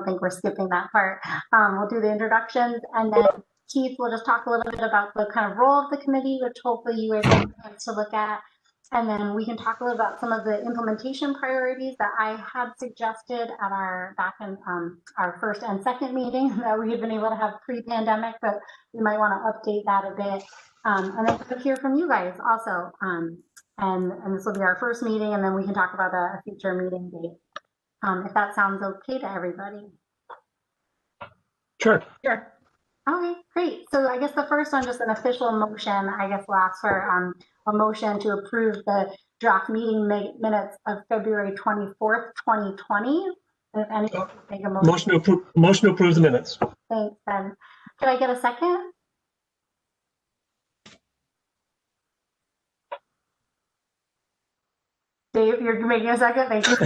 think we're skipping that part. We'll do the introductions, and then Keith will just talk a little bit about the kind of role of the committee, which hopefully you guys will have a chance to look at. And then we can talk a little about some of the implementation priorities that I had suggested at our back in our first and second meeting that we had been able to have pre-pandemic, but we might want to update that a bit. And then we'll hear from you guys also. And this will be our first meeting, and then we can talk about a future meeting date. If that sounds okay to everybody. Sure. Sure. Okay, great. So I guess the first one, just an official motion, I guess will ask for a motion to approve the draft meeting minutes of February 24th, 2020. If anyone can make a motion to approve the minutes. Thanks, Ben. Can I get a second? Dave, you're making a second. Thank you.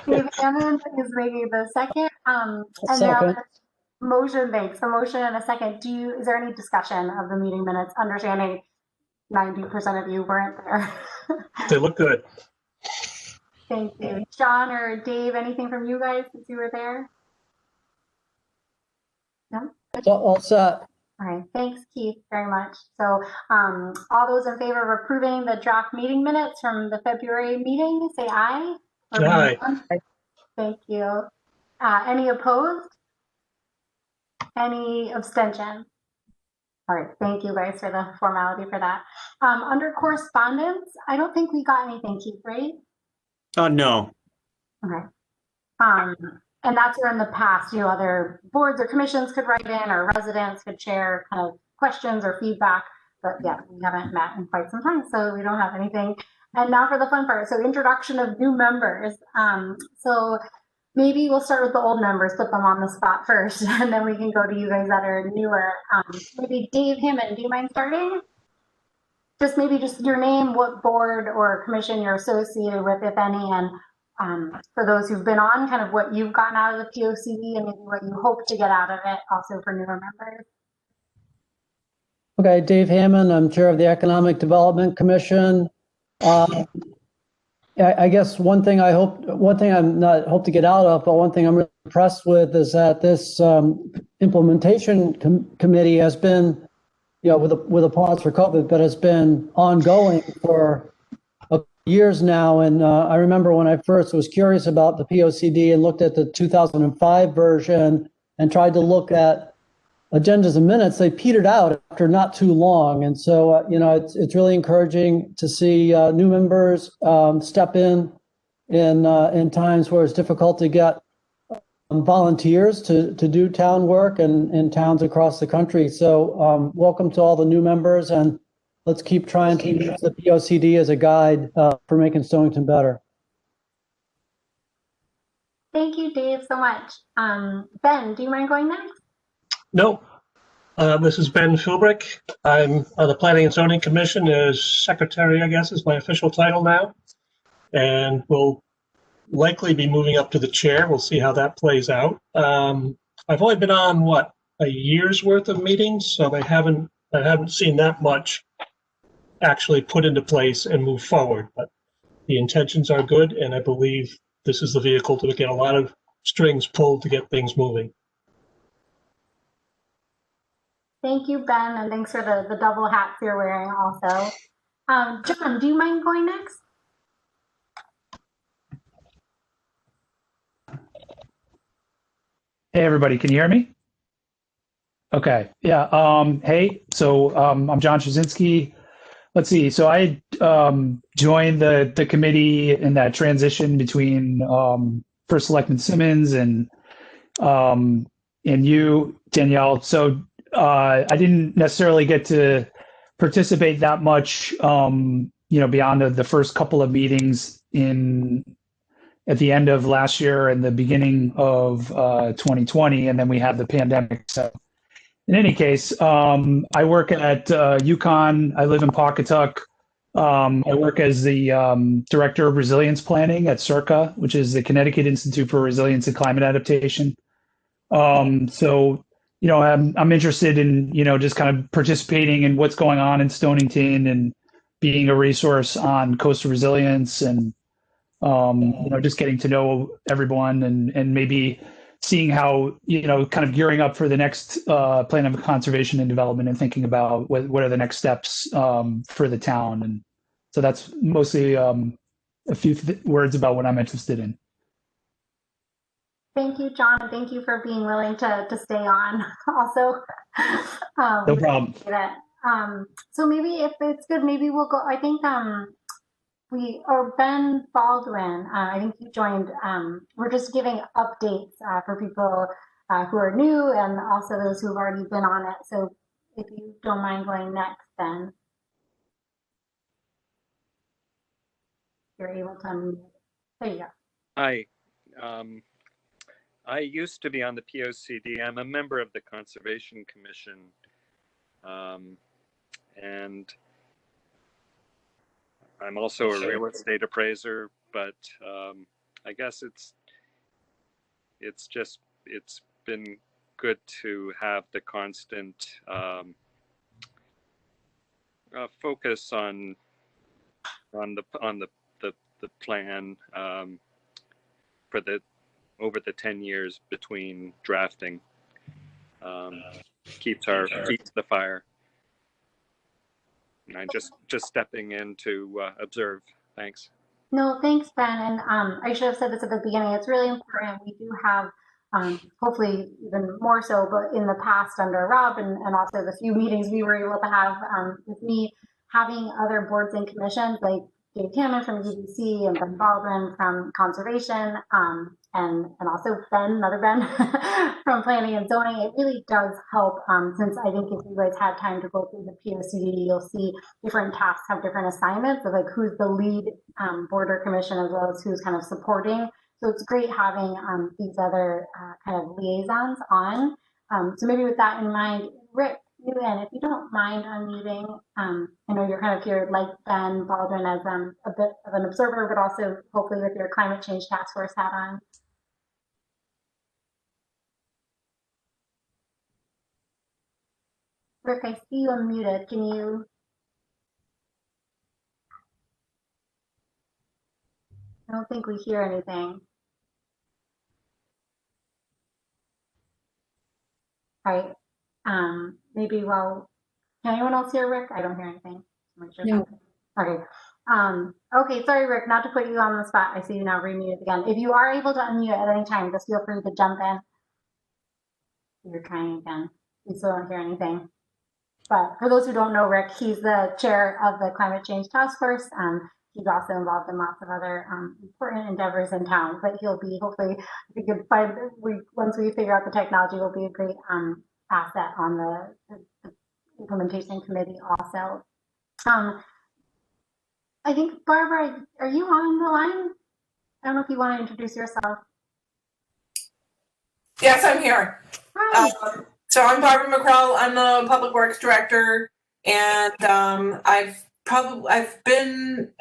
Dave Hammond is making the second. And second. now motion, thanks. A motion and a second. Is there any discussion of the meeting minutes? Understanding 90% of you weren't there. They look good. Thank you. John or Dave, anything from you guys since you were there? No? All set. All right, thanks, Keith, very much. So all those in favor of approving the draft meeting minutes from the February meeting, say aye. Aye. Thank you. Any opposed? Any abstention? All right, thank you guys for the formality for that. Under correspondence, I don't think we got anything, Keith, right? No. Okay. And that's where in the past, other boards or commissions could write in, or residents could share kind of questions or feedback. But yeah, we haven't met in quite some time, so we don't have anything. And now for the fun part. So introduction of new members. So maybe we'll start with the old members, put them on the spot first, and then we can go to you guys that are newer. Maybe Dave Hammond, do you mind starting? Maybe just your name, what board or commission you're associated with, if any, and for those who've been on, kind of what you've gotten out of the POCD and maybe what you hope to get out of it, also for newer members. Okay, Dave Hammond, I'm chair of the Economic Development Commission. I guess one thing I'm not hope to get out of, but one thing I'm really impressed with is that this implementation committee has been, with a pause for COVID, but has been ongoing for years now. And I remember when I first was curious about the POCD and looked at the 2005 version and tried to look at agendas and minutes, they petered out after not too long. And so, it's really encouraging to see new members step in times where it's difficult to get volunteers to do town work in towns across the country. So welcome to all the new members, and let's keep trying to use the POCD as a guide for making Stonington better. Thank you, Dave, so much. Ben, do you mind going next? No. This is Ben Philbrick. I'm on the Planning and Zoning Commission as secretary, I guess, is my official title now. And we'll likely be moving up to the chair. We'll see how that plays out. I've only been on, a year's worth of meetings, so I haven't seen that much actually put into place and move forward, but the intentions are good, and I believe this is the vehicle to get a lot of strings pulled to get things moving. Thank you, Ben, and thanks for the double hats you're wearing also. John, do you mind going next? Hey, everybody, can you hear me? Okay, yeah, hey, so I'm John Trzynski. Let's see, so I joined the committee in that transition between First Selectman Simmons and you, Danielle. So I didn't necessarily get to participate that much, beyond the first couple of meetings at the end of last year and the beginning of 2020, and then we had the pandemic. So in any case, I work at UConn. I live in Pawcatuck. I work as the Director of Resilience Planning at CIRCA, which is the Connecticut Institute for Resilience and Climate Adaptation. So, I'm interested in, just kind of participating in what's going on in Stonington and being a resource on coastal resilience and Just getting to know everyone and maybe seeing how, kind of gearing up for the next plan of conservation and development and thinking about what are the next steps for the town. And so that's mostly a few words about what I'm interested in. Thank you, John, and thank you for being willing to stay on also. No problem. So maybe if it's good, maybe we'll go, I think Ben Baldwin, I think you joined, we're just giving updates for people who are new and also those who've already been on it. So if you don't mind going next, Ben. You're able to unmute. There you go. Hi. I used to be on the POCD. I'm a member of the Conservation Commission. And I'm also a real estate appraiser, but I guess it's been good to have the constant focus on the plan for over the 10 years between drafting. Keeps the fire. And I'm just stepping in to observe. Thanks. No, thanks, Ben. And I should have said this at the beginning. It's really important. We do have, hopefully even more so, but in the past under Rob and also the few meetings we were able to have with me, having other boards and commissions like Dave Hammond from UBC and Ben Baldwin from Conservation, and also Ben, another Ben from Planning and Zoning. It really does help since I think if you guys had time to go through the POCD, you'll see different tasks have different assignments of like who's the lead board or commission as well as who's kind of supporting. So it's great having these other kind of liaisons on. So maybe with that in mind, Rick, if you don't mind unmuting, I know you're kind of here like Ben Baldwin as a bit of an observer, but also hopefully with your climate change task force hat on. Rick, I see you unmuted. Can you? I don't think we hear anything. All right. Maybe can anyone else hear Rick? I don't hear anything. No. Okay. Okay, sorry, Rick, not to put you on the spot. I see you now remuted again. If you are able to unmute at any time, just feel free to jump in. You're trying again. We still don't hear anything. But for those who don't know Rick, he's the chair of the Climate Change Task Force. He's also involved in lots of other important endeavors in town, but he'll be hopefully, if we could find, once we figure out the technology, will be a great asset on the implementation committee also. I think, Barbara, are you on the line? I don't know if you want to introduce yourself. Yes, I'm here. Hi. So I'm Barbara McCrell. I'm the Public Works Director, and I've been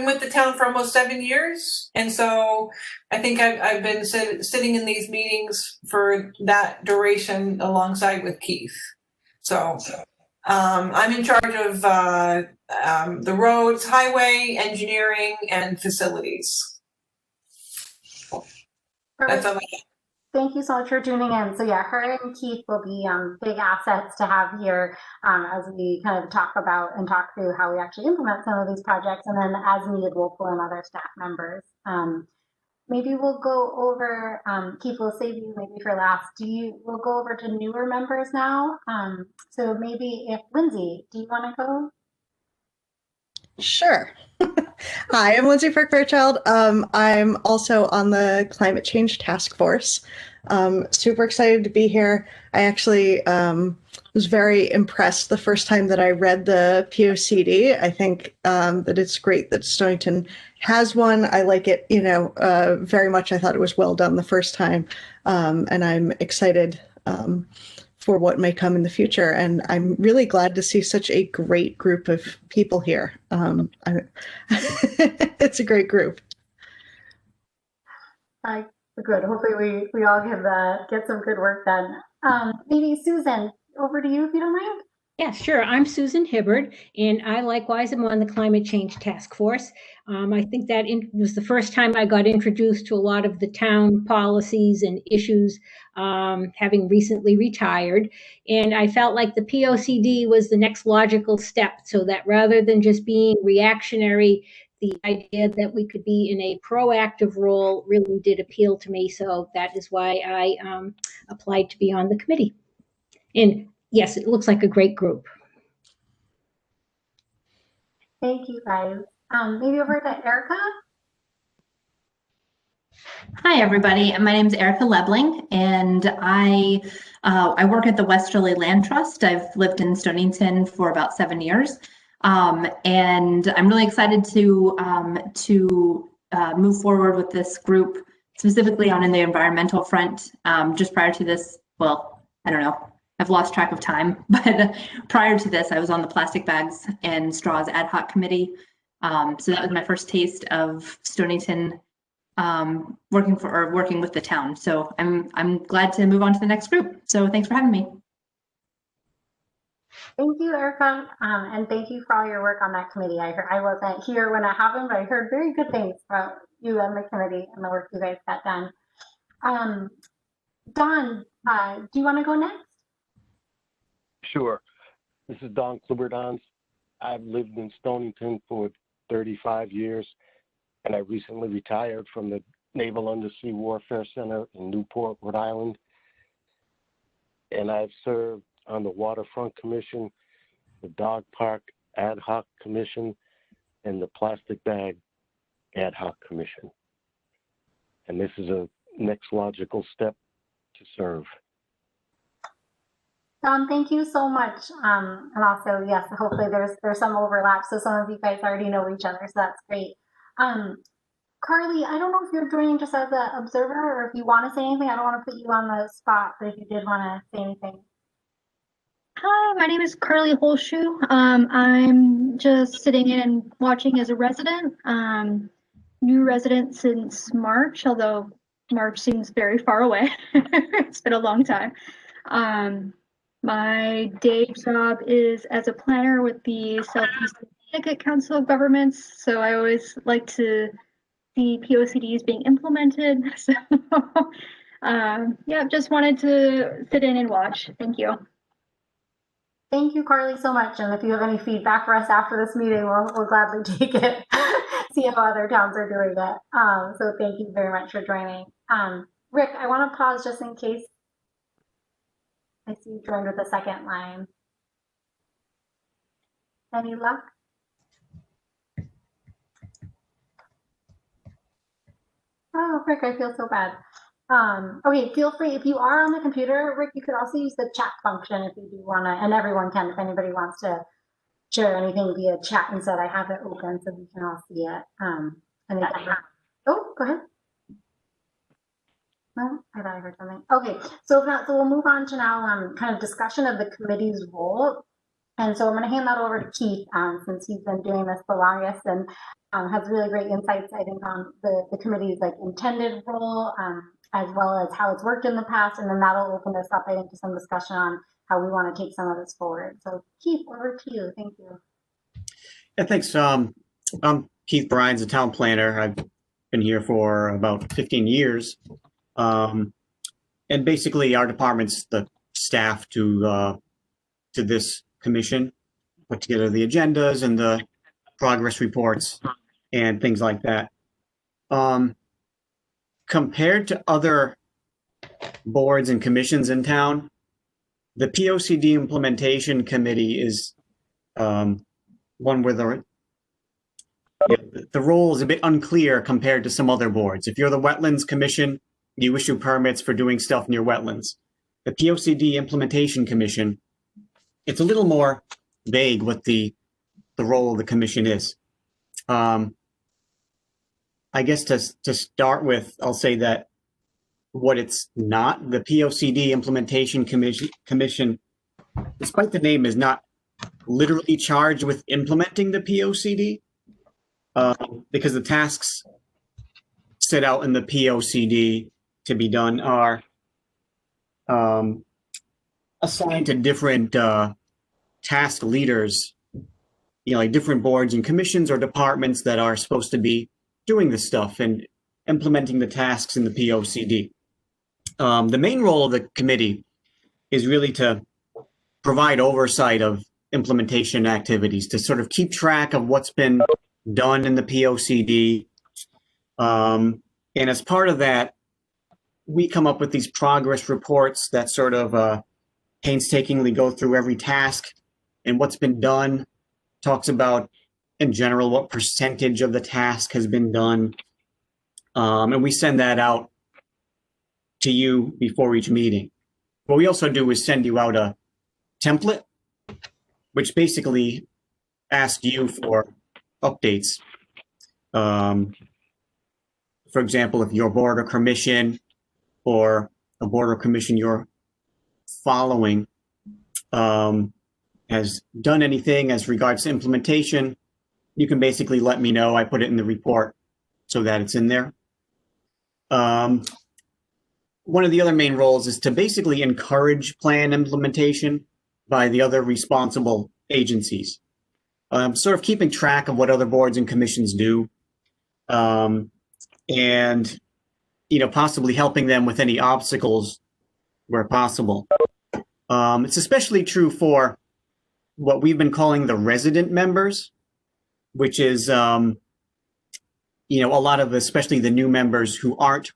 with the town for almost 7 years, and so I think I've been sitting in these meetings for that duration alongside with Keith. So I'm in charge of the roads, highway, engineering, and facilities. That's all I got. Thank you so much for tuning in. So yeah, her and Keith will be big assets to have here as we kind of talk about and talk through how we actually implement some of these projects. And then as needed, we'll pull in other staff members. Maybe we'll go over, Keith, we'll save you maybe for last. We'll go over to newer members now. So maybe if Lindsay, do you want to go? Sure. Hi, I'm Lindsay Fairchild. I'm also on the Climate Change Task Force. Super excited to be here. I actually was very impressed the first time that I read the POCD. I think that it's great that Stonington has one. I like it, very much. I thought it was well done the first time, and I'm excited for what may come in the future. And I'm really glad to see such a great group of people here. It's a great group. Good. Hopefully we all get some good work done. Maybe Susan, over to you if you don't mind. Yeah, sure. I'm Susan Hibbard, and I likewise am on the Climate Change Task Force. I think that was the first time I got introduced to a lot of the town policies and issues, having recently retired. And I felt like the POCD was the next logical step, so that rather than just being reactionary, the idea that we could be in a proactive role really did appeal to me. So that is why I applied to be on the committee. And yes, it looks like a great group. Thank you, guys. Maybe over to Erica. Hi, everybody. My name is Erica Lebling, and I work at the Westerly Land Trust. I've lived in Stonington for about 7 years, and I'm really excited to move forward with this group, specifically on in the environmental front. Just prior to this, well, I don't know. I've lost track of time, but prior to this, I was on the plastic bags and straws ad hoc committee. So that was my first taste of Stonington working with the town. So I'm glad to move on to the next group. So thanks for having me. Thank you, Erica, and thank you for all your work on that committee. I wasn't here when it happened, but I heard very good things about you and the committee and the work you guys got done. Don, do you want to go next? Sure. This is Don Kluberdons. I've lived in Stonington for 35 years, and I recently retired from the Naval Undersea Warfare Center in Newport, Rhode Island. And I've served on the Waterfront Commission, the Dog Park Ad Hoc Commission, and the Plastic Bag Ad Hoc Commission. And this is a next logical step to serve. Don, thank you so much. And also, yes, hopefully there's some overlap, so some of you guys already know each other, so that's great. Carly, I don't know if you're joining just as an observer or if you want to say anything. I don't want to put you on the spot, but if you did want to say anything. Hi, my name is Carly Holshoe. I'm just sitting in and watching as a resident. New resident since March, although March seems very far away. It's been a long time. My day job is as a planner with the Southeast Connecticut Council of Governments, so I always like to see POCDs being implemented. So yeah, just wanted to sit in and watch. Thank you. Thank you, Carly, so much. And if you have any feedback for us after this meeting, we'll gladly take it, see if other towns are doing that. So thank you very much for joining. Rick, I want to pause just in case. I see you joined with the second line. Any luck? Oh, Rick, I feel so bad. Okay, feel free, if you are on the computer, Rick, you could also use the chat function if you do want to, and everyone can, if anybody wants to share anything via chat instead. I have it open so we can all see it. Oh, go ahead. No, I thought I heard something. Okay, so if not, so we'll move on to now kind of discussion of the committee's role. And so I'm going to hand that over to Keith, since he's been doing this the longest and has really great insights, I think, on the committee's like intended role, as well as how it's worked in the past. And then that'll open us up, I think, to some discussion on how we want to take some of this forward. So Keith, over to you. Thank you. Yeah, thanks. I'm Keith Brines, a town planner. I've been here for about 15 years. And basically our department's the staff to this commission, put together the agendas and the progress reports and things like that. Compared to other boards and commissions in town, the POCD implementation committee is one where the role is a bit unclear compared to some other boards. If you're the Wetlands Commission, you issue permits for doing stuff near wetlands. The POCD Implementation Commission, it's a little more vague what the role of the commission is. I guess to start with, I'll say that what it's not, the POCD Implementation Commission, despite the name, is not literally charged with implementing the POCD, because the tasks set out in the POCD to be done are assigned to different task leaders, like different boards and commissions or departments that are supposed to be doing this stuff and implementing the tasks in the POCD. The main role of the committee is really to provide oversight of implementation activities, to sort of keep track of what's been done in the POCD. And as part of that, we come up with these progress reports that sort of painstakingly go through every task and what's been done, talks about, in general, what percentage of the task has been done. And we send that out to you before each meeting. What we also do is send you out a template, which basically asks you for updates. For example, if your board or commission or a board or commission you're following has done anything as regards to implementation, you can basically let me know. I put it in the report so that it's in there. One of the other main roles is to basically encourage plan implementation by the other responsible agencies. Sort of keeping track of what other boards and commissions do, and possibly helping them with any obstacles where possible. It's especially true for what we've been calling the resident members, which is a lot of, especially the new members who aren't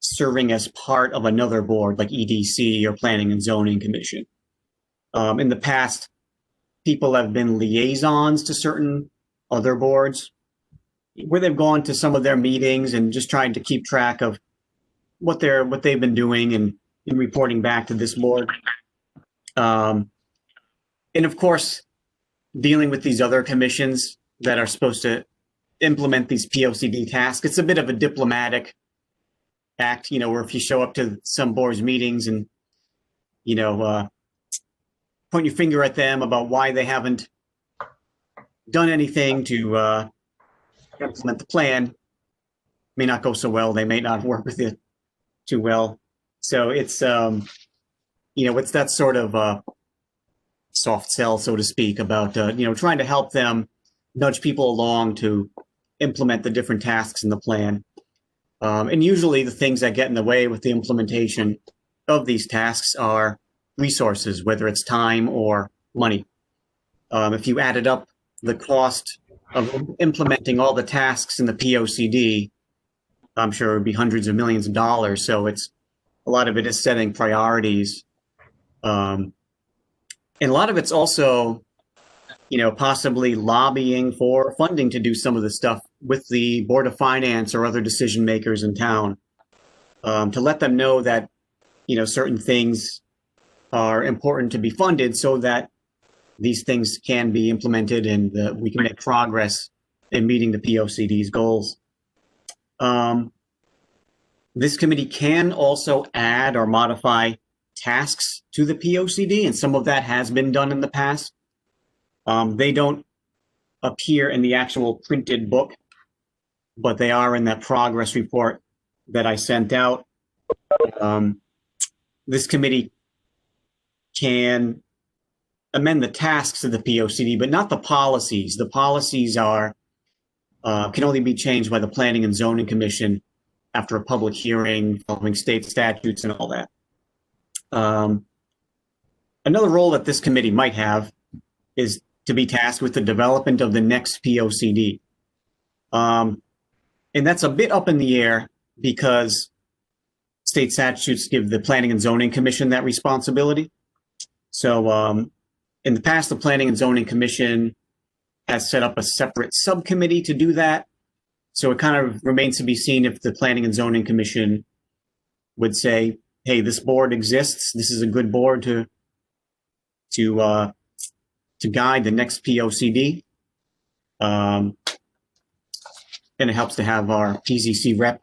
serving as part of another board like EDC or Planning and Zoning Commission. In the past, people have been liaisons to certain other boards where they've gone to some of their meetings and just tried to keep track of what they've been doing and reporting back to this board. And of course, dealing with these other commissions that are supposed to implement these POCD tasks, it's a bit of a diplomatic act, where if you show up to some board's meetings and, point your finger at them about why they haven't done anything to implement the plan, may not go so well. They may not work with it too well. So it's, it's that sort of soft sell, so to speak, about, trying to help them nudge people along to implement the different tasks in the plan. And usually the things that get in the way with the implementation of these tasks are resources, whether it's time or money. If you added up the cost of implementing all the tasks in the POCD, I'm sure it would be hundreds of millions of dollars. So a lot of it is setting priorities. And a lot of it's also, possibly lobbying for funding to do some of the stuff with the Board of Finance or other decision makers in town, to let them know that, certain things are important to be funded so that these things can be implemented and we can make progress in meeting the POCD's goals. This committee can also add or modify tasks to the POCD, and some of that has been done in the past. They don't appear in the actual printed book, but they are in that progress report that I sent out. This committee can amend the tasks of the POCD, but not the policies. The policies can only be changed by the Planning and Zoning Commission after a public hearing, following state statutes and all that. Another role that this committee might have is to be tasked with the development of the next POCD. And that's a bit up in the air because state statutes give the Planning and Zoning Commission that responsibility. So in the past, the Planning and Zoning Commission has set up a separate subcommittee to do that. So it kind of remains to be seen if the Planning and Zoning Commission would say, hey, this board exists. This is a good board to guide the next POCD. And it helps to have our PZC rep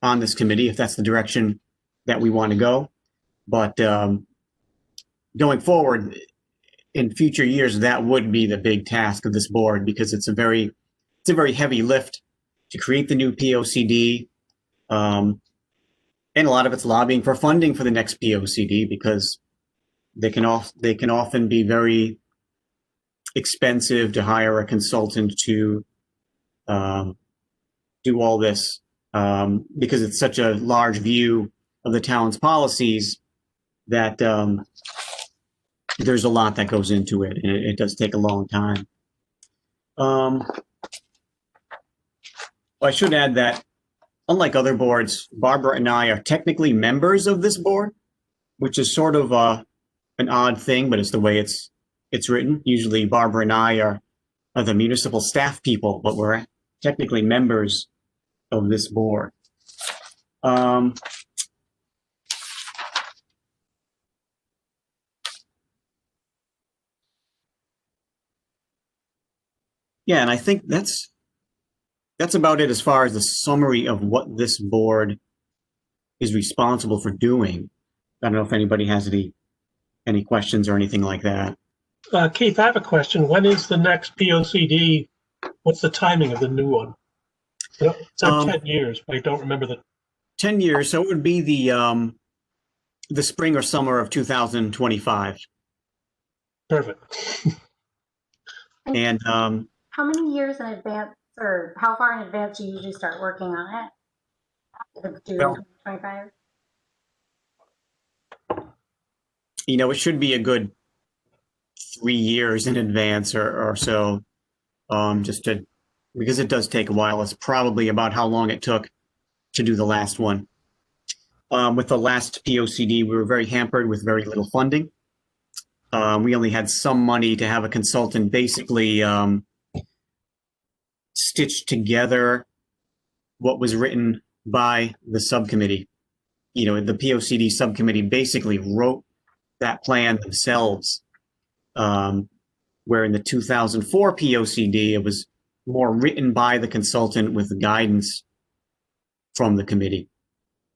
on this committee if that's the direction that we want to go. But going forward, in future years, that would be the big task of this board because it's a very heavy lift to create the new POCD. And a lot of it's lobbying for funding for the next POCD because they can often be very expensive to hire a consultant to do all this because it's such a large view of the town's policies that there's a lot that goes into it, and it does take a long time. I should add that, unlike other boards, Barbara and I are technically members of this board, which is sort of an odd thing, but it's the way it's written. Usually Barbara and I are the municipal staff people, but we're technically members of this board. Yeah, and I think that's about it as far as the summary of what this board is responsible for doing. I don't know if anybody has any questions or anything like that. Keith, I have a question. When is the next POCD? What's the timing of the new one? It's 10 years, but I don't remember the 10 years. So it would be the spring or summer of 2025. Perfect. And how many years in advance, or how far in advance do you usually start working on it? If it's due in 2025? You know, it should be a good 3 years in advance or so, because it does take a while. It's probably about how long it took to do the last one. With the last POCD, we were very hampered with very little funding. We only had some money to have a consultant basically stitch together what was written by the subcommittee. You know, the POCD subcommittee basically wrote that plan themselves, where in the 2004 POCD, it was more written by the consultant with guidance from the committee.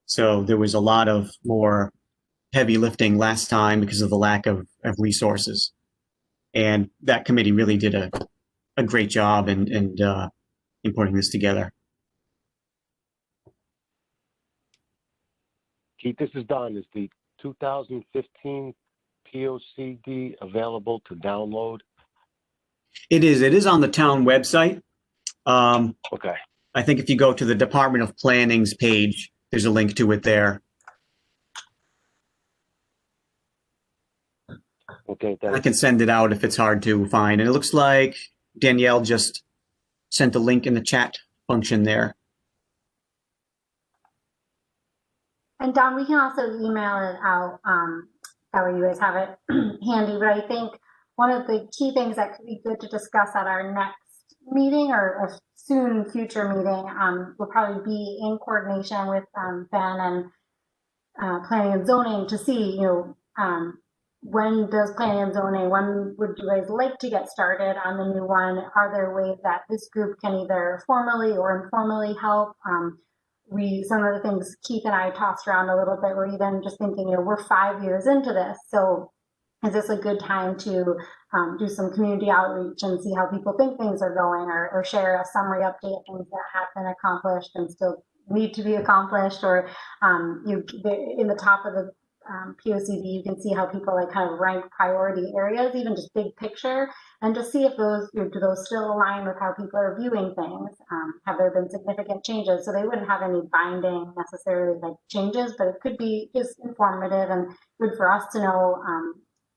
So there was a lot of more heavy lifting last time because of the lack of resources. And that committee really did a great job in putting this together. Keith, this is Don. Is the 2015 POCD available to download? It is. It is on the town website. Okay. I think if you go to the Department of Planning's page, there's a link to it there. Okay. I can send it out if it's hard to find. And it looks like Danielle just sent a link in the chat function there. And Don, we can also email it out, that way you guys have it handy, but I think one of the key things that could be good to discuss at our next meeting or a soon future meeting will probably be in coordination with Ben and Planning and Zoning to see, you know, when does Planning and Zoning, when would you guys like to get started on the new one? Are there ways that this group can either formally or informally help? Some of the things Keith and I tossed around a little bit, we're even just thinking, you know, we're 5 years into this. So is this a good time to do some community outreach and see how people think things are going, or share a summary update of things that have been accomplished and still need to be accomplished? Or in the top of the POCD, you can see how people like kind of rank priority areas, even just big picture, and just see if those, do those still align with how people are viewing things. Have there been significant changes? So they wouldn't have any binding necessarily like changes, but it could be just informative and good for us to know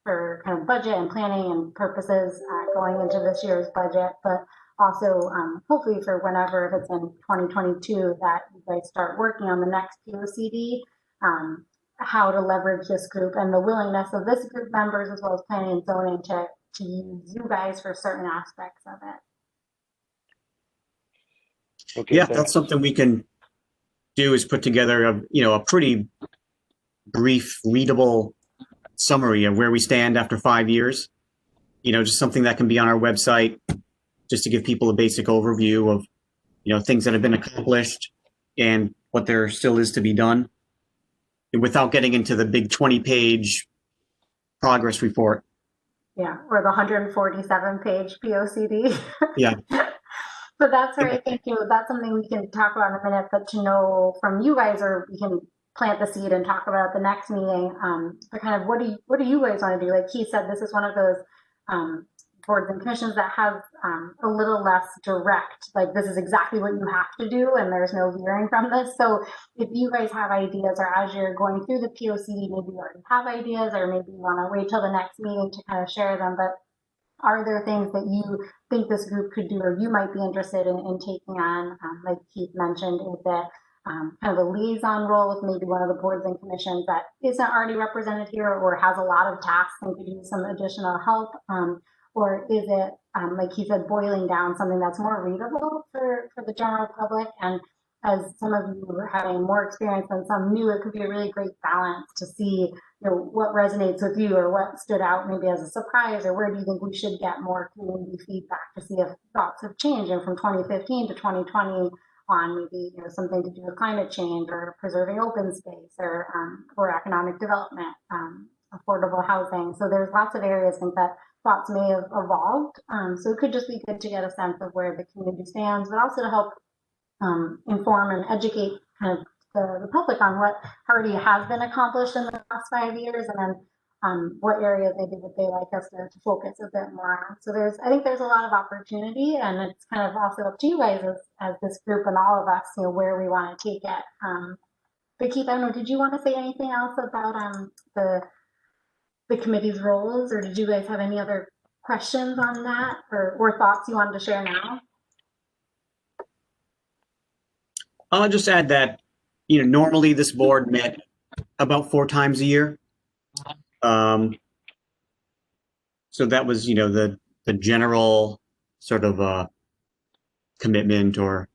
for kind of budget and planning and purposes going into this year's budget, but also hopefully for whenever, if it's in 2022, that you guys start working on the next POCD, how to leverage this group and the willingness of this group members as well as Planning and Zoning to use you guys for certain aspects of it. Okay. Yeah, Thanks. that's something we can do, is put together a pretty brief, readable summary of where we stand after 5 years. Just something that can be on our website, just to give people a basic overview of, things that have been accomplished and what there still is to be done, and without getting into the big 20-page progress report. Yeah, or the 147-page POCD. Yeah. But that's where I think, that's something we can talk about in a minute, but to know from you guys, or we can plant the seed and talk about at the next meeting. But kind of what do you guys want to do? Like he said, this is one of those boards and commissions that have a little less direct, like this is exactly what you have to do and there's no veering from this. So if you guys have ideas, or as you're going through the POCD, maybe you already have ideas, or maybe you want to wait till the next meeting to kind of share them, but are there things that you think this group could do or you might be interested in taking on? Like Keith mentioned, is that kind of a liaison role with maybe one of the boards and commissions that isn't already represented here or has a lot of tasks and could use some additional help? Or is it, like he said, boiling down something that's more readable for the general public? And as some of you are having more experience than some new, it could be a really great balance to see, what resonates with you or what stood out maybe as a surprise, or where do you think we should get more community feedback to see if thoughts have changed. And from 2015 to 2020 on maybe something to do with climate change or preserving open space or economic development, affordable housing. So there's lots of areas I think that thoughts may have evolved. So it could just be good to get a sense of where the community stands, but also to help inform and educate kind of the public on what already has been accomplished in the past 5 years, and then what areas maybe would they like us to focus a bit more on. So I think there's a lot of opportunity, and it's kind of also up to you guys as this group and all of us, where we want to take it. But Keith, I don't know, did you want to say anything else about the committee's roles, or did you guys have any other questions on that or thoughts you wanted to share now? I'll just add that, normally this board met about 4 times a year. So that was, the general sort of commitment or,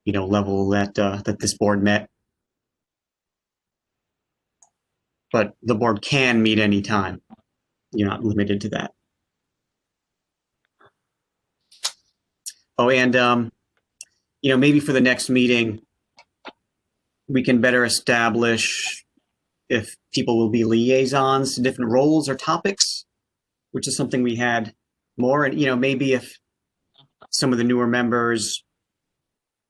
level that this board met. But the board can meet anytime. You're not limited to that. Oh, and maybe for the next meeting, we can better establish if people will be liaisons to different roles or topics, which is something we had more. And, maybe if some of the newer members,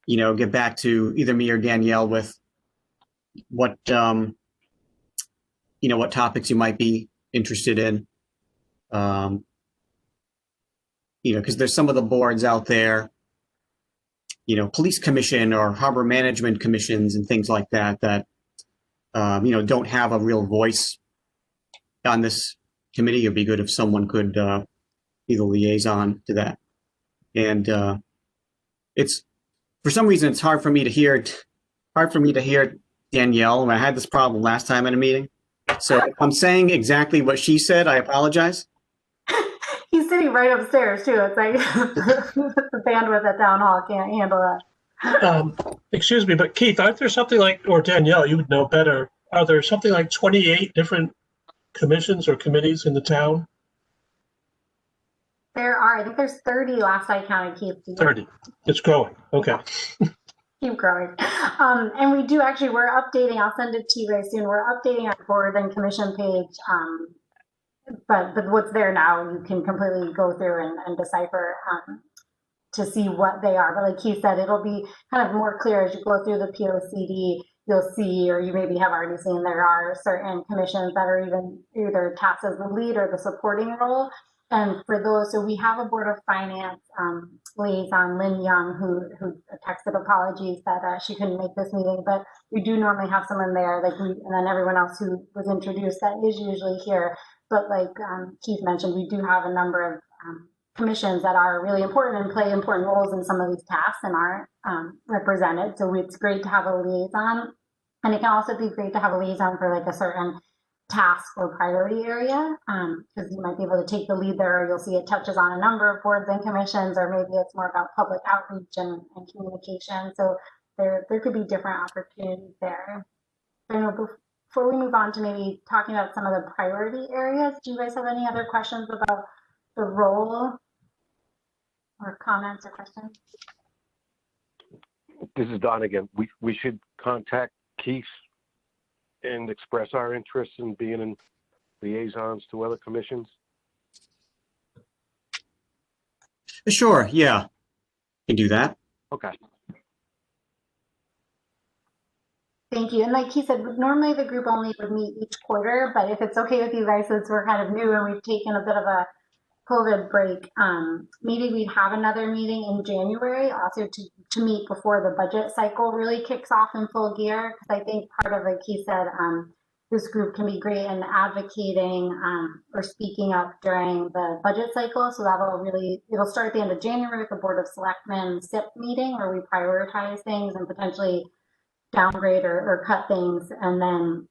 get back to either me or Danielle with what, what topics you might be interested in. Because there's some of the boards out there, police commission or harbor management commissions and things like that, don't have a real voice on this committee. It'd be good if someone could be the liaison to that. And it's, for some reason, it's hard for me to hear Danielle. And I had this problem last time at a meeting. So if I'm saying exactly what she said, I apologize. He's sitting right upstairs too. It's like the bandwidth at town hall can't handle that. Excuse me, but Keith, aren't there something like, or Danielle, you would know better, are there something like 28 different commissions or committees in the town? There are. I think there's 30 last I counted, Keith. 30. It's growing. Okay. Keep growing. And we do actually, we're updating, I'll send it to you guys soon. We're updating our board and commission page. But what's there now, you can completely go through and decipher to see what they are. But like he said, it'll be kind of more clear as you go through the POCD. You'll see, or you maybe have already seen, there are certain commissions that are even either tasked as the lead or the supporting role. And for those, so we have a Board of Finance liaison, Lynn Young, who texted apologies that she couldn't make this meeting, but we do normally have someone there, and then everyone else who was introduced that is usually here. But like Keith mentioned, we do have a number of commissions that are really important and play important roles in some of these tasks and aren't represented. So it's great to have a liaison. And it can also be great to have a liaison for like a certain task or priority area, because you might be able to take the lead there, or you'll see it touches on a number of boards and commissions, or maybe it's more about public outreach and communication. So there could be different opportunities there. I know before we move on to maybe talking about some of the priority areas, do you guys have any other questions about the role or comments or questions? This is Don again. We should contact Keith and express our interest in being in liaisons to other commissions. Sure, yeah, you can do that. Okay. Thank you. And like he said, normally the group only would meet each quarter, but if it's okay with you guys, since we're kind of new and we've taken a bit of a COVID break, maybe we'd have another meeting in January also to meet before the budget cycle really kicks off in full gear. Because I think part of, like he said, this group can be great in advocating or speaking up during the budget cycle. So it'll start at the end of January with the Board of Selectmen SIP meeting where we prioritize things and potentially downgrade or cut things. And then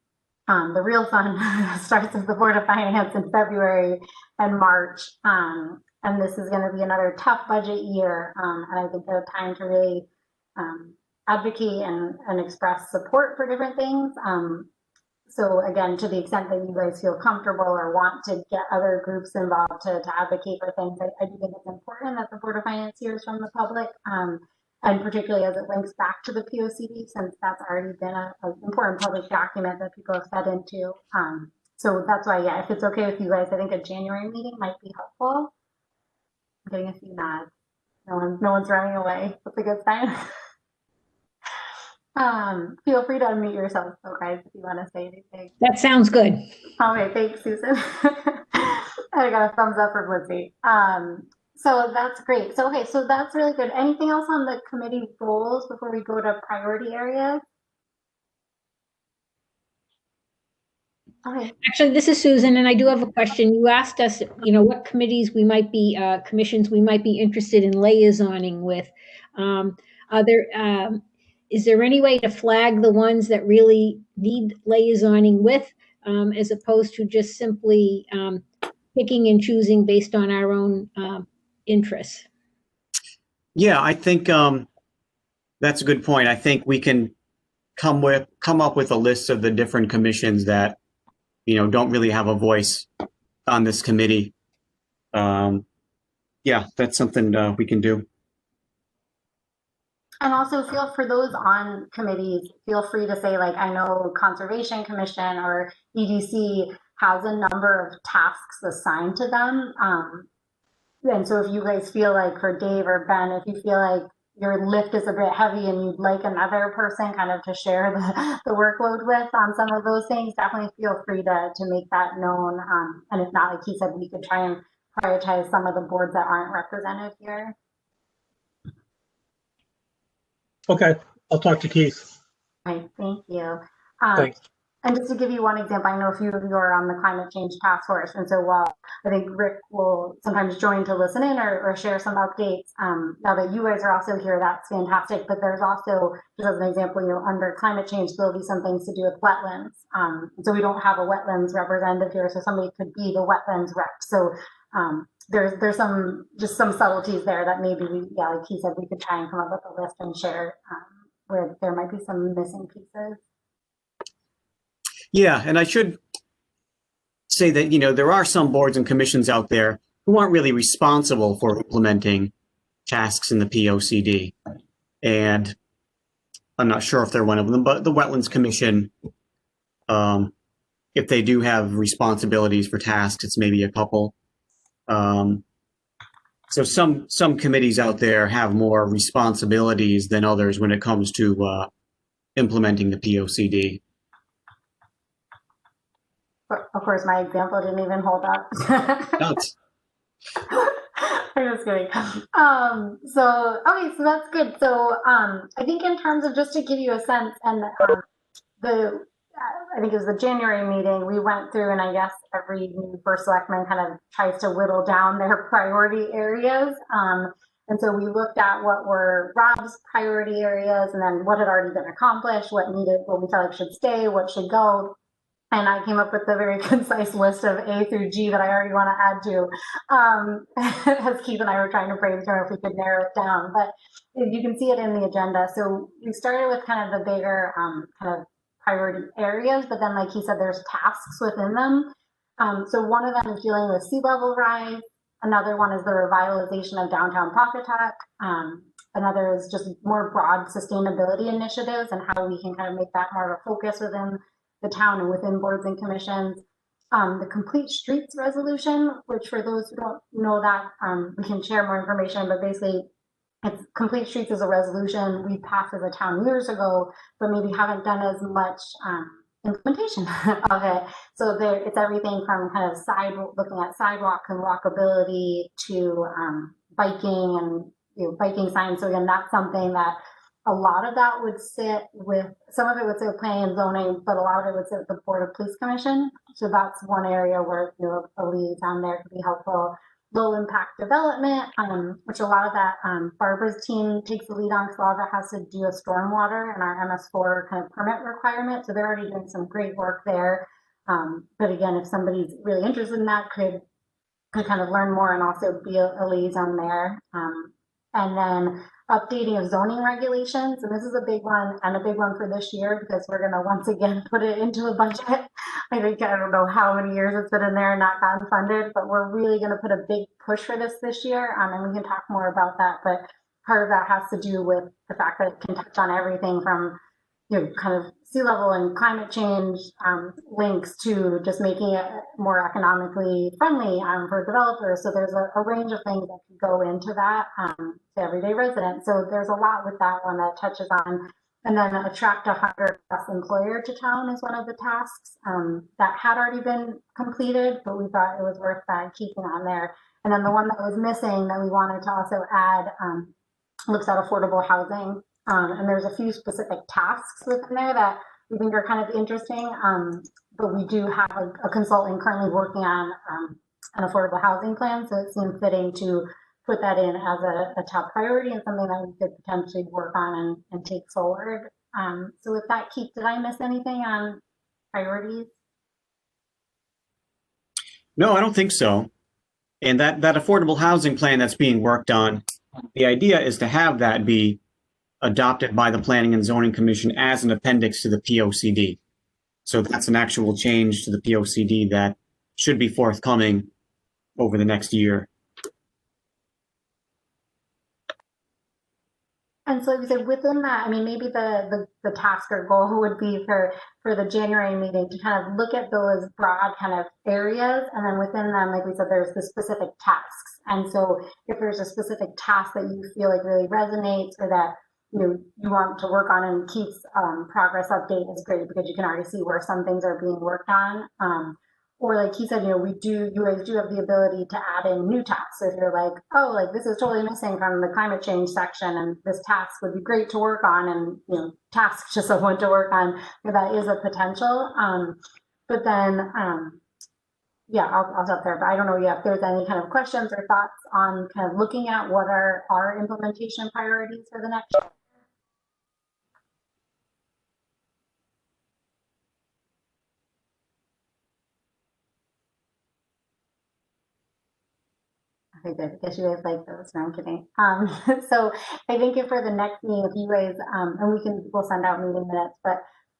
the real fun starts with the Board of Finance in February and March. And this is going to be another tough budget year. And I think a time to really advocate and express support for different things. So again, to the extent that you guys feel comfortable or want to get other groups involved to advocate for things, I do think it's important that the Board of Finance hears from the public. And particularly as it links back to the POCD, since that's already been an important public document that people have fed into. So that's why, yeah, if it's okay with you guys, I think a January meeting might be helpful. I'm getting a few nods. No one's running away. That's a good sign. Feel free to unmute yourself, though, guys, if you want to say anything. That sounds good. Okay, thanks, Susan. I got a thumbs up from Lindsay. So that's great. So, okay, so that's really good. Anything else on the committee goals before we go to priority areas? Okay. Actually, this is Susan, and I do have a question. You asked us, what committees we might be, commissions we might be interested in liaisoning with. Is there any way to flag the ones that really need liaisoning with, as opposed to just simply picking and choosing based on our own interests? Yeah, I think that's a good point. I think we can come up with a list of the different commissions that don't really have a voice on this committee. Yeah, that's something we can do. And also for those on committees, feel free to say, like, I know Conservation Commission or EDC has a number of tasks assigned to them. And so if you guys feel like, for Dave or Ben, if you feel like your lift is a bit heavy and you'd like another person kind of to share the workload with on some of those things, definitely feel free to make that known. And if not, like he said, we could try and prioritize some of the boards that aren't represented here. Okay, I'll talk to Keith. Right, thank you. Thanks. And just to give you one example, I know a few of you are on the climate change task force. And so while I think Rick will sometimes join to listen in or share some updates, now that you guys are also here, that's fantastic. But there's also, just as an example, under climate change, there'll be some things to do with wetlands. So we don't have a wetlands representative here, so somebody could be the wetlands rep. So there's some subtleties there that maybe like he said, we could try and come up with a list and share where there might be some missing pieces. Yeah, and I should say that, there are some boards and commissions out there who aren't really responsible for implementing tasks in the POCD. And I'm not sure if they're one of them, but the Wetlands Commission, if they do have responsibilities for tasks, it's maybe a couple. So some committees out there have more responsibilities than others when it comes to implementing the POCD. Of course, my example didn't even hold up. Nuts. I'm just kidding. So that's good. So I think in terms of, just to give you a sense, and I think it was the January meeting, we went through, and I guess every new first selectman kind of tries to whittle down their priority areas. And so we looked at what were Rob's priority areas, and then what had already been accomplished, what we felt like should stay, what should go. And I came up with a very concise list of A through G that I already want to add to, as Keith and I were trying to brainstorm if we could narrow it down. But you can see it in the agenda. So we started with kind of the bigger kind of priority areas, but then, like he said, there's tasks within them. So one of them is dealing with sea level rise. Another one is the revitalization of downtown Pawcatuck. Another is just more broad sustainability initiatives and how we can kind of make that more of a focus within the town and within boards and commissions. The complete streets resolution, which for those who don't know that, we can share more information, but basically it's Complete Streets is a resolution we passed as a town years ago, but maybe haven't done as much implementation of it. So there, it's everything from kind of looking at sidewalk and walkability to biking and biking signs. So again, that's something that a lot of that would sit with, some of it would sit with planning and zoning, but a lot of it would sit with the Board of Police Commission. So that's one area where a liaison there could be helpful. Low impact development, which a lot of that Barbara's team takes the lead on, because a lot of that has to do with stormwater and our MS4 kind of permit requirement. So they're already doing some great work there. But again, if somebody's really interested in that, could kind of learn more and also be a liaison there. And then updating of zoning regulations, and this is a big one and a big one for this year because we're going to once again put it into a budget. I think I don't know how many years it's been in there and not gotten funded, but we're really going to put a big push for this year, and we can talk more about that. But part of that has to do with the fact that it can touch on everything from kind of sea level and climate change links to just making it more economically friendly for developers. So there's a range of things that could go into that to everyday residents. So there's a lot with that one that touches on. And then attract 100+ employer to town is one of the tasks that had already been completed, but we thought it was worth keeping on there. And then the one that was missing that we wanted to also add looks at affordable housing. And there's a few specific tasks within there that we think are kind of interesting. But we do have a consultant currently working on an affordable housing plan. So it seemed fitting to put that in as a top priority and something that we could potentially work on and take forward. So with that, Keith, did I miss anything on priorities? No, I don't think so. And that affordable housing plan that's being worked on, the idea is to have that be adopted by the Planning and Zoning Commission as an appendix to the POCD. So that's an actual change to the POCD that should be forthcoming over the next year. And so like we said, within that, I mean, maybe the task or goal would be for the January meeting to kind of look at those broad kind of areas. And then within them, like we said, there's the specific tasks. And so if there's a specific task that you feel like really resonates or that you want to work on, and Keith's progress update is great because you can already see where some things are being worked on. Or like he said, you guys do have the ability to add in new tasks. So if you're like, oh, like this is totally missing from the climate change section and this task would be great to work on, and tasks to someone to work on, that is a potential. But then, yeah, I'll stop there. But I don't know yet if there's any kind of questions or thoughts on kind of looking at what are our implementation priorities for the next year. Okay, good. I guess you guys like those. No, I'm kidding. So I think if for the next meeting, if you guys, and we'll send out meeting minutes, but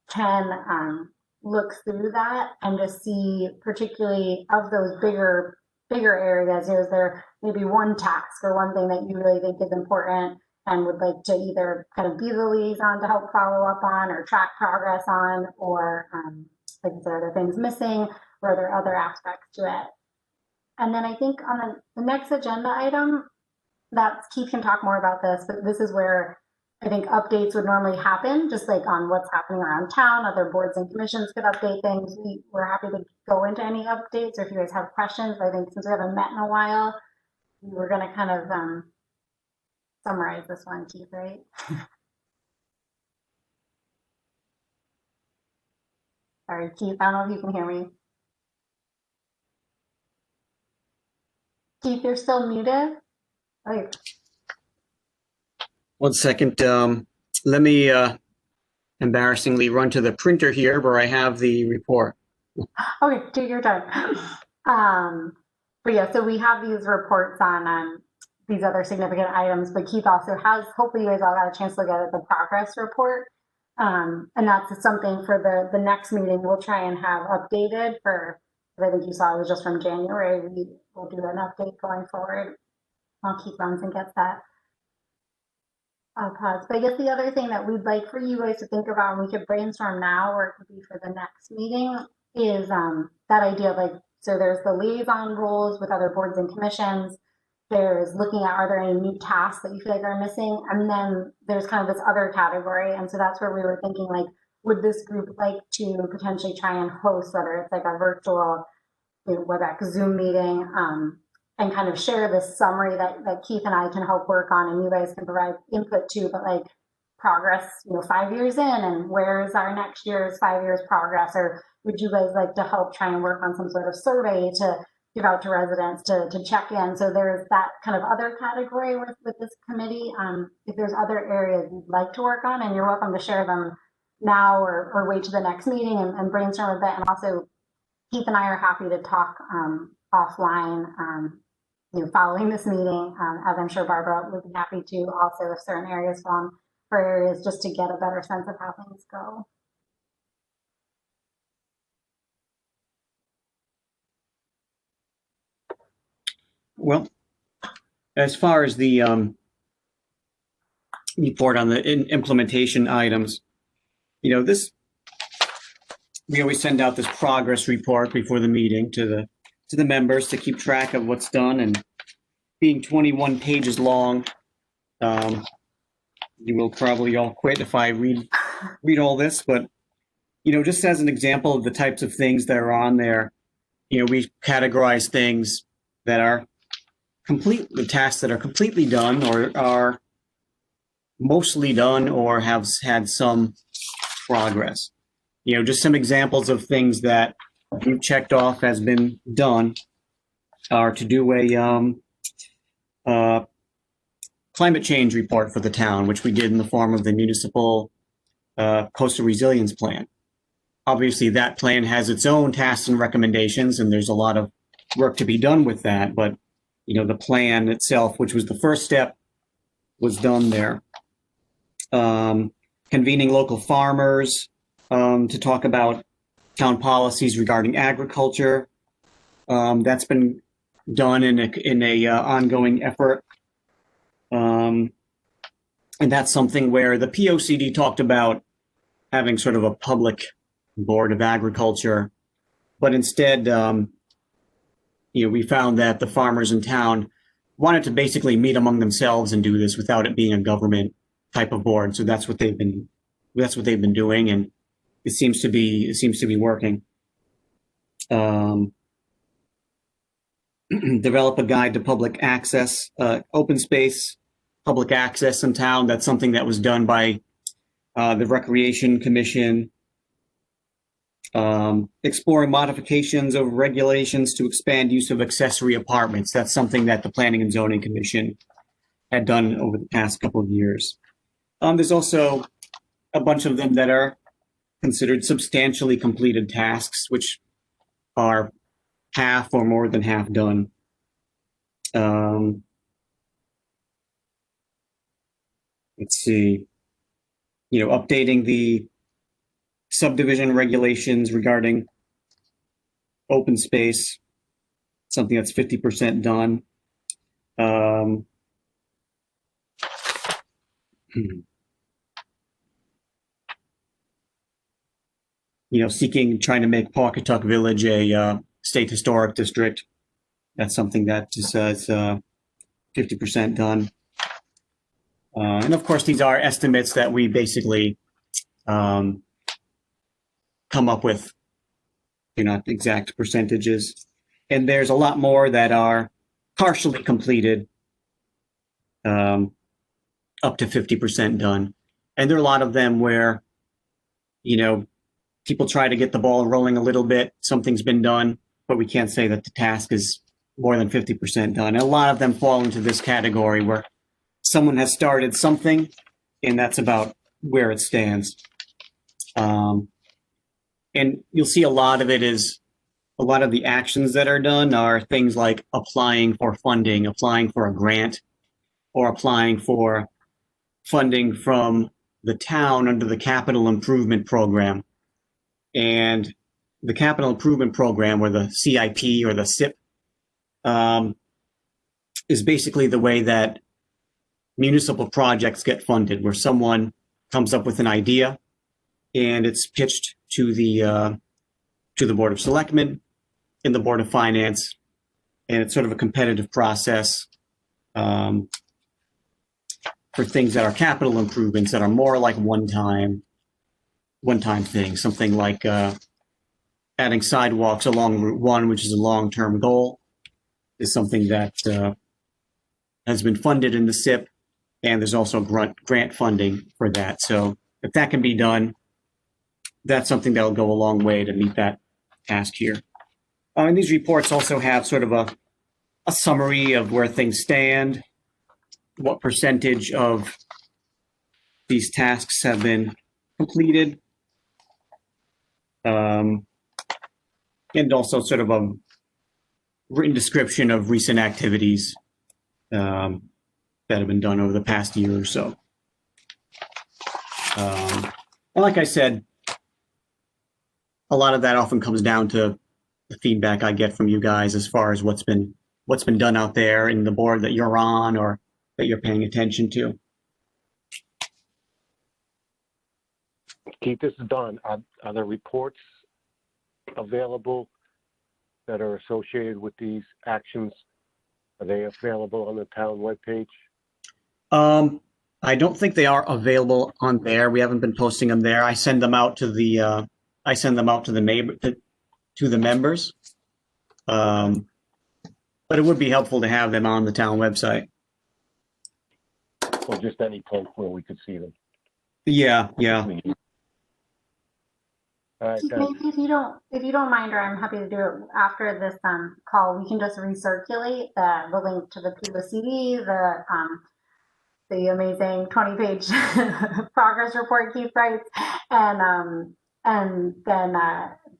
can look through that and just see, particularly of those bigger areas, is there maybe one task or one thing that you really think is important and would like to either kind of be the liaison to help follow up on or track progress on, or like is there other things missing, or are there other aspects to it? And then I think on the next agenda item, Keith can talk more about this, but this is where I think updates would normally happen, just like on what's happening around town. Other boards and commissions could update things. We're happy to go into any updates, or if you guys have questions. I think since we haven't met in a while, we're going to kind of summarize this one, Keith, right? Sorry, Keith, I don't know if you can hear me. Keith, you're still muted. Okay. One second. Let me embarrassingly run to the printer here where I have the report. Okay, take your time. But yeah, so we have these reports on these other significant items, but Keith also has, hopefully you guys all got a chance to look at the progress report. And that's something for the next meeting we'll try and have updated for, I think you saw it was just from January. We'll do an update going forward. I'll keep runs and get that. I'll pause. But I guess the other thing that we'd like for you guys to think about, and we could brainstorm now, or it could be for the next meeting, is that idea of like, so there's the liaison roles with other boards and commissions. there's looking at, are there any new tasks that you feel like are missing? And then there's kind of this other category. And so that's where we were thinking, like, would this group like to potentially try and host, whether it's like a virtual WebEx Zoom meeting, and kind of share this summary that Keith and I can help work on, and you guys can provide input to, but like progress, 5 years in, and where is our next year's 5 years progress? Or would you guys like to help try and work on some sort of survey to give out to residents to check in? So there's that kind of other category with this committee. If there's other areas you'd like to work on, and you're welcome to share them now or wait to the next meeting and brainstorm a bit. And also, Keith and I are happy to talk offline, following this meeting, as I'm sure Barbara would be happy to also, if certain areas fall in for areas, just to get a better sense of how things go. Well, as far as the report on the implementation items, we always send out this progress report before the meeting to the members to keep track of what's done. And being 21 pages long, you will probably all quit if I read all this. But just as an example of the types of things that are on there, we categorize things that are the tasks that are completely done or are mostly done or have had some progress. Just some examples of things that we've checked off has been done are to do a climate change report for the town, which we did in the form of the municipal coastal resilience plan. Obviously, that plan has its own tasks and recommendations, and there's a lot of work to be done with that. But, the plan itself, which was the first step, was done there. Convening local farmers to talk about town policies regarding agriculture. That's been done in a ongoing effort. And that's something where the POCD talked about having sort of a public board of agriculture, but instead, we found that the farmers in town wanted to basically meet among themselves and do this without it being a government type of board. So that's what they've been doing, and it seems to be working. Develop a guide to public access, open space, public access in town. That's something that was done by the Recreation Commission. Exploring modifications of regulations to expand use of accessory apartments. That's something that the Planning and Zoning Commission had done over the past couple of years. There's also a bunch of them that are considered substantially completed tasks, which are half or more than half done. Let's see, updating the subdivision regulations regarding open space, something that's 50% done. Trying to make Pawcatuck Village a state historic district. That's something that just says 50% done. And of course, these are estimates that we basically come up with, not exact percentages. And there's a lot more that are partially completed, up to 50% done. And there are a lot of them where, people try to get the ball rolling a little bit. Something's been done, but we can't say that the task is more than 50% done. And a lot of them fall into this category where someone has started something, and that's about where it stands. And you'll see a lot of the actions that are done are things like applying for funding, applying for a grant, or applying for funding from the town under the capital improvement program. And the capital improvement program, or the CIP or the SIP, is basically the way that municipal projects get funded, where someone comes up with an idea and it's pitched to the Board of Selectmen and the Board of Finance, and it's sort of a competitive process. for things that are capital improvements that are more like one-time things, something like adding sidewalks along Route 1, which is a long-term goal, is something that has been funded in the SIP, and there's also grant funding for that. So if that can be done, that's something that'll go a long way to meet that task here. And these reports also have sort of a summary of where things stand, what percentage of these tasks have been completed, and also sort of a written description of recent activities that have been done over the past year or so. And like I said, a lot of that often comes down to the feedback I get from you guys as far as what's been done out there in the board that you're on or that you're paying attention to. Keith, this is Don. Are there reports available that are associated with these actions? Are they available on the town webpage? I don't think they are available on there. We haven't been posting them there. I send them out to the members. But it would be helpful to have them on the town website. Or just any place where we could see them? Yeah. All right, Maybe if you don't mind, or I'm happy to do it after this call, we can just recirculate the link to the POCD, the amazing 20-page progress report Keith writes, and then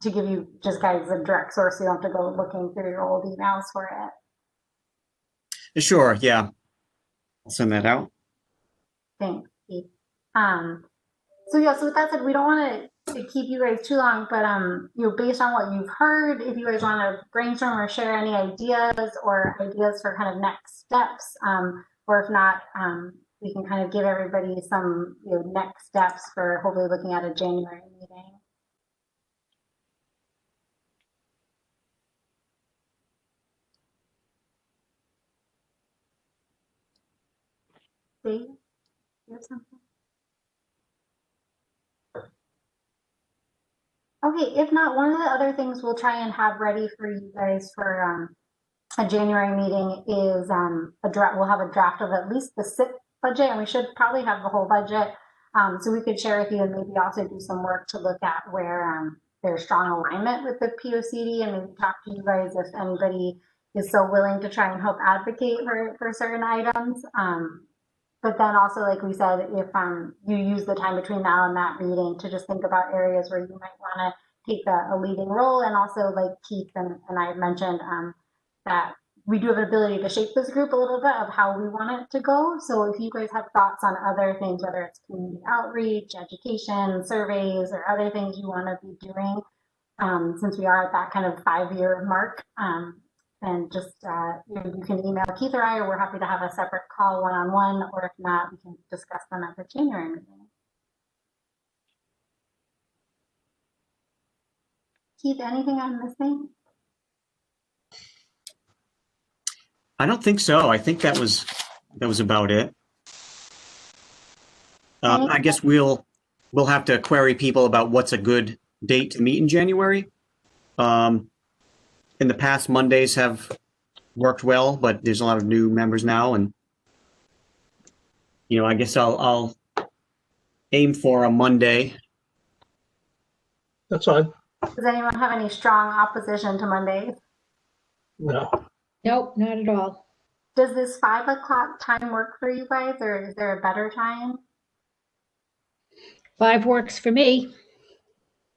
to give you just guys a direct source, so you don't have to go looking through your old emails for it. Sure, yeah. I'll send that out. Thanks, Keith. So with that said, we don't want to keep you guys too long, but based on what you've heard, if you guys want to brainstorm or share any ideas for kind of next steps, or if not, we can kind of give everybody some next steps for hopefully looking at a January meeting. See, here's something. Okay, if not, one of the other things we'll try and have ready for you guys for a January meeting is we'll have a draft of at least the SIP budget, and we should probably have the whole budget. So we could share with you and maybe also do some work to look at where there's strong alignment with the POCD, and maybe talk to you guys if anybody is so willing to try and help advocate for certain items. But then also, like we said, if you use the time between now and that meeting to just think about areas where you might want to take a leading role, and also like Keith and I mentioned that we do have an ability to shape this group a little bit of how we want it to go. So if you guys have thoughts on other things, whether it's community outreach, education, surveys, or other things you want to be doing, since we are at that kind of 5-year mark, and just you can email Keith or I, or we're happy to have a separate call one-on-one, or if not, we can discuss them at the January meeting. Keith, anything I'm missing? I don't think so. I think that was about it. I guess we'll have to query people about what's a good date to meet in January. In the past, Mondays have worked well, but there's a lot of new members now, and I guess I'll aim for a Monday. That's fine. Does anyone have any strong opposition to Mondays? No. Nope, not at all. Does this 5 o'clock time work for you guys, or is there a better time? 5 works for me.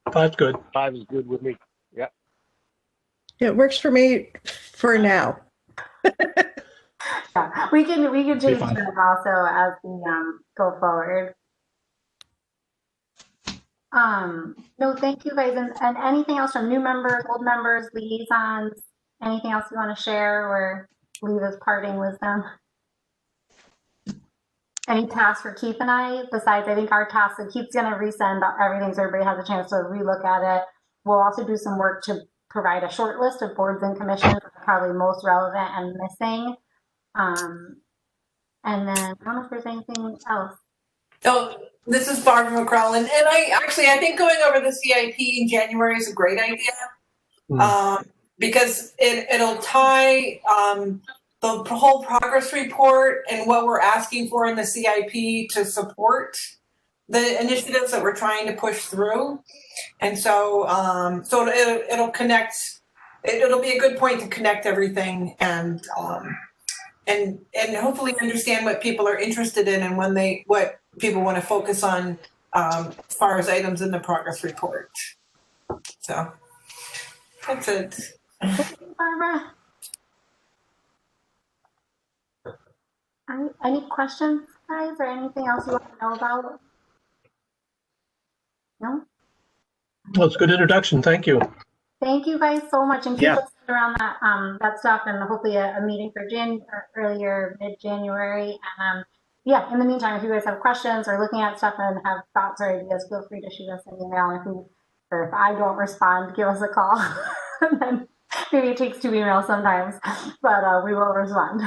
5's good. 5 is good with me. Yeah. It works for me for now. Yeah, we can change that also as we go forward. No, thank you guys. And anything else from new members, old members, liaisons, anything else you want to share or leave as parting wisdom? Any tasks for Keith and I, besides I think our task, so Keith's going to resend everything so everybody has a chance to relook at it. We'll also do some work to provide a short list of boards and commissions that are probably most relevant and missing. And then I don't know if there's anything else. Oh, this is Barbara McCrell, and I think going over the CIP in January is a great idea, because it'll tie the whole progress report and what we're asking for in the CIP to support the initiatives that we're trying to push through, and so it'll connect. It'll be a good point to connect everything and hopefully understand what people are interested in and what people want to focus on as far as items in the progress report. So that's it. Barbara? Any questions, guys, or anything else you want to know about? No? Well, it's a good introduction. Thank you. Thank you guys so much, and keep Yeah. us around that stuff, and hopefully a meeting for earlier mid-January. And yeah, in the meantime, if you guys have questions or looking at stuff and have thoughts or ideas, feel free to shoot us an email. Or if I don't respond, give us a call. And then maybe it takes 2 emails sometimes, but we will respond.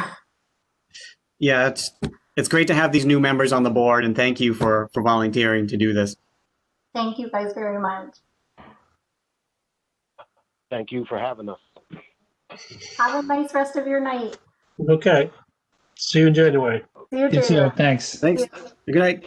Yeah, it's great to have these new members on the board, and thank you for volunteering to do this. Thank you guys very much. Thank you for having us. Have a nice rest of your night. Okay. See you in January. See you, You too. January. Thanks. Thanks. Good night.